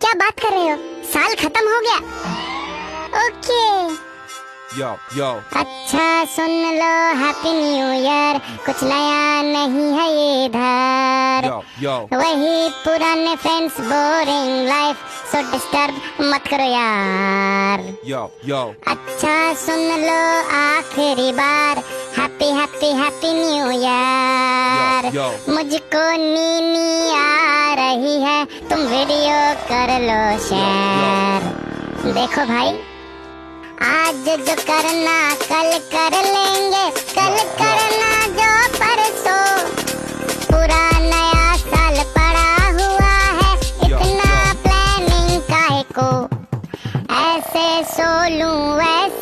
क्या बात कर रहे हो? साल खत्म हो गया? ओके। अच्छा सुन लो, हैप्पी न्यू ईयर। कुछ नया नहीं है ये इधर, वही पुराने friends, boring life, so disturb मत करो यार। अच्छा सुन लो आखिरी बार, happy happy happy new year. मुझको नीनी आ रही है, तुम वीडियो कर लो शेयर। देखो भाई, आज जो करना कल कर लेंगे, कल करना जो परसों। पूरा नया साल पड़ा हुआ है, इतना प्लानिंग काहे को? ऐसे सो लूं वैसे